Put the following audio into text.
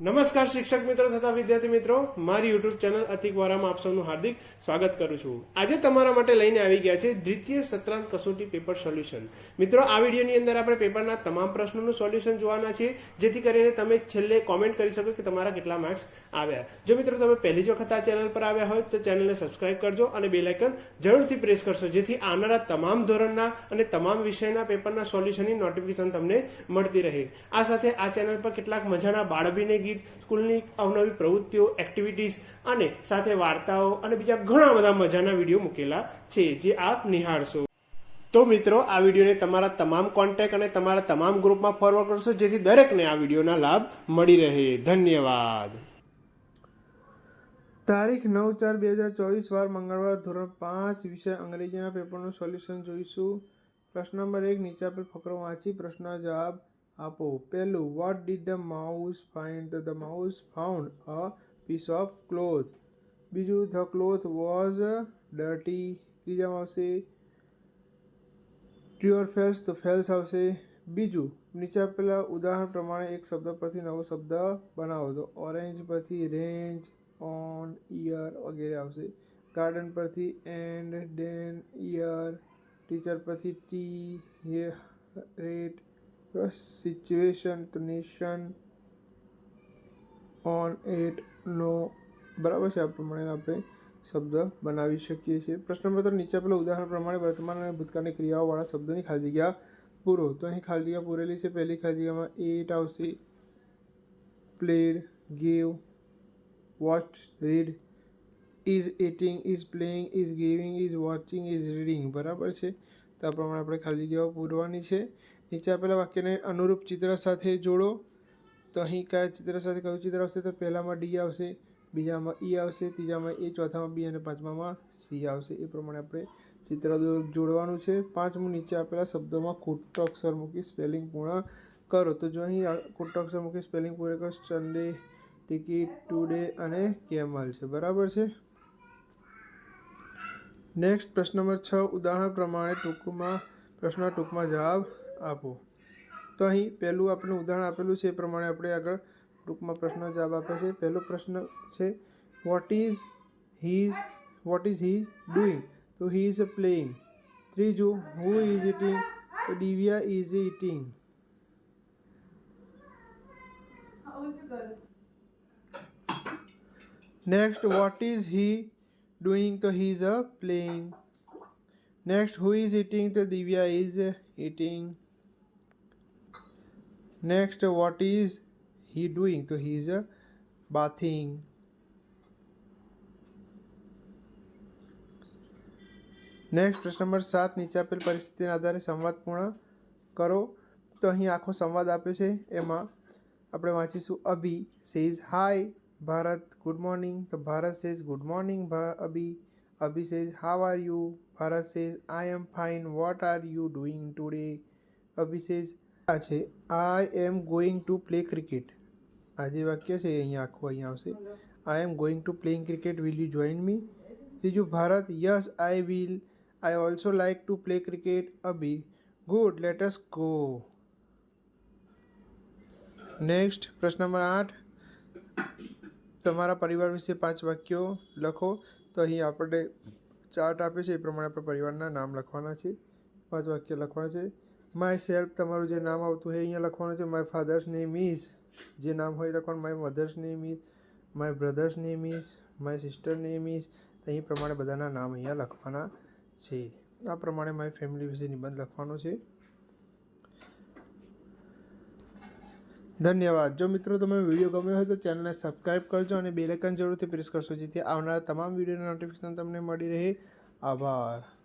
નમસ્કાર શિક્ષક મિત્રો તથા વિદ્યાર્થી મિત્રો, મારી યુટ્યુબ ચેનલ અતિકવારામાં આપ સૌનું હાર્દિક સ્વાગત કરું છું। આજે તમારા માટે લઈને આવી ગયા છે દ્વિતીય સત્રાંત કસોટી પેપર સોલ્યુશન। મિત્રો, આ વિડીયોની અંદર આપણે પેપરના તમામ પ્રશ્નોનું સોલ્યુશન જોવાના છીએ, જેથી કરીને તમે છેલ્લે કોમેન્ટ કરી શકો કે તમારા કેટલા માર્ક્સ આવ્યા। જો મિત્રો તમે પહેલી જ વખત આ ચેનલ પર આવ્યા હોય તો ચેનલને સબસ્ક્રાઇબ કરજો અને બેલ આઇકન જરૂરથી પ્રેસ કરશો, જેથી આવનારા તમામ ધોરણના અને તમામ વિષયના પેપરના સોલ્યુશનની નોટિફિકેશન તમને મળતી રહે। આ સાથે આ ચેનલ પર કેટલાક મજાના બાળભીને સ્કૂલની અવનવી પ્રવૃત્તિઓ, એક્ટિવિટીઝ અને સાથે વાર્તાઓ અને બીજા ઘણા બધા મજાના વિડીયો મૂકેલા છે, જે આપ નિહાળશો। તો મિત્રો, આ વિડીયોને તમારા તમામ કોન્ટેક્ટ અને તમારા તમામ ગ્રુપમાં ફોરવર્ડ કરશો, જેથી દરેકને આ વિડીયોના લાભ મળી રહે। ધન્યવાદ। તારીખ 9/4/2024 વાર મંગળવાર, ધોરણ 5 વિષય અંગ્રેજીના પેપરનું સોલ્યુશન જોઈશું। પ્રશ્ન નંબર 1, નીચે આપેલ ફકરો વાંચી પ્રશ્નના જવાબ આપો। પહેલું, what did the mouse find? The mouse found a piece of cloth. બીજું, ધ ક્લોથ વોઝ ડર્ટી। ત્રીજામાં આવશે ટ્રુ ઓર ફેલ્સ, તો ફેલ્સ આવશે। બીજું, નીચે આપેલા ઉદાહરણ પ્રમાણે એક શબ્દ પરથી નવો શબ્દ બનાવો। તો ઓરેન્જ પરથી રેન્જ, ઓન, ઇયર વગેરે આવશે। ગાર્ડન પરથી એન્ડ, ડેન, ઇયર। ટીચર પરથી ટી, રેટ। સિચ્યુએશન તો નેશન, ઓન, એટ, નો। બરાબર છે, આ પ્રમાણે આપણે શબ્દ બનાવી શકીએ છીએ। પ્રશ્ન નંબર 3, નીચે આપેલા ઉદાહરણ પ્રમાણે વર્તમાન અને ભૂતકાળની ક્રિયાઓવાળા શબ્દોની ખાલી જગ્યા પૂરો। તો અહીં ખાલી જગ્યા પૂરેલી છે। પહેલી ખાલી જગ્યામાં એટ આવશે, played, gave, watch, read, is એટિંગ, is playing, is giving, is watching, is reading. બરાબર છે, તો આ પ્રમાણે આપણે ખાલી જગ્યાઓ પૂરવાની છે। નીચે આપેલા વાક્યને અનુરૂપ ચિત્ર સાથે જોડો। તો અહીં કયા ચિત્ર સાથે કયું ચિત્ર આવશે? તો પહેલામાં ડી આવશે, બીજામાં ઈ આવશે, ત્રીજામાં એ, ચોથામાં બી અને પાંચમામાં સી આવશે। એ પ્રમાણે આપણે ચિત્ર જોડવાનું છે। પાંચમું, નીચે આપેલા શબ્દોમાં ખોટો અક્ષર મૂકી સ્પેલિંગ પૂર્ણ કરો। તો જો અહીં ખોટો અક્ષર મૂકી સ્પેલિંગ પૂર્ણ કરો, સન્ડે, ટિકિટ, ટુડે અને કેમલ છે। બરાબર છે। નેક્સ્ટ, પ્રશ્ન નંબર 6, ઉદાહરણ પ્રમાણે પ્રશ્નના ટૂંકમાં જવાબ આપો। તો અહીં પહેલું આપણે ઉદાહરણ આપેલું છે, એ પ્રમાણે આપણે આગળ ટૂંકમાં પ્રશ્નનો જવાબ આપ્યા છે। પહેલો પ્રશ્ન છે, વોટ ઇઝ હી ડુઈંગ? તો હી ઇઝ પ્લેઇંગ। ત્રીજું, હુ ઇઝ ઇટિંગ? તો Divya is eating. Next, what is he doing? તો he is playing. Next, who is eating? તો Divya is eating. Next, what is he doing? તો હી ઇઝ બાથિંગ। નેક્સ્ટ, પ્રશ્ન number 7, નીચે આપેલ પરિસ્થિતિના આધારે સંવાદ પૂર્ણ કરો। તો અહીં આખો સંવાદ આપ્યો છે, એમાં આપણે વાંચીશું। Abhi says hi, Bharat good morning. તો Bharat says good morning Abhi. Abhi says how are you? Bharat says I am fine. What are you doing today? Abhi says આ છે, I am going to play cricket. આ જે વાક્ય છે અહીંયા આખું અહીંયા આવશે, I am going to playing cricket, will you join me? ત્રીજું, Bharat, yes I will, I also like to play cricket અભી। Good, let us go. Next, પ્રશ્ન નંબર 8, તમારા પરિવાર વિશે 5 વાક્યો લખો। તો અહીં આપણે ચાર્ટ આપ્યો છે, એ પ્રમાણે આપણે પરિવારના નામ લખવાના છે। 5 વાક્ય લખવાના છે। માય સેલ્ફ, તમારું જે નામ આવતું હોય અહીંયા લખવાનું છે। માય ફાધર્સ નેમ ઇઝ, જે નામ હોય લખવાનું। My mother's name is, my brother's name is, my sister name is. તો અહીં પ્રમાણે બધાના નામ અહીંયા લખવાના છે। આ પ્રમાણે મારી ફેમિલી વિશે નિબંધ લખવાનો છે। ધન્યવાદ। જો મિત્રો તમે વિડીયો ગમ્યો હોય તો ચેનલને સબસ્ક્રાઈબ કરજો અને બેલ આઇકન જરૂરથી પ્રેસ કરશો, જેથી આવનારા તમામ વિડીયોના નોટિફિકેશન તમને મળી રહે। આભાર।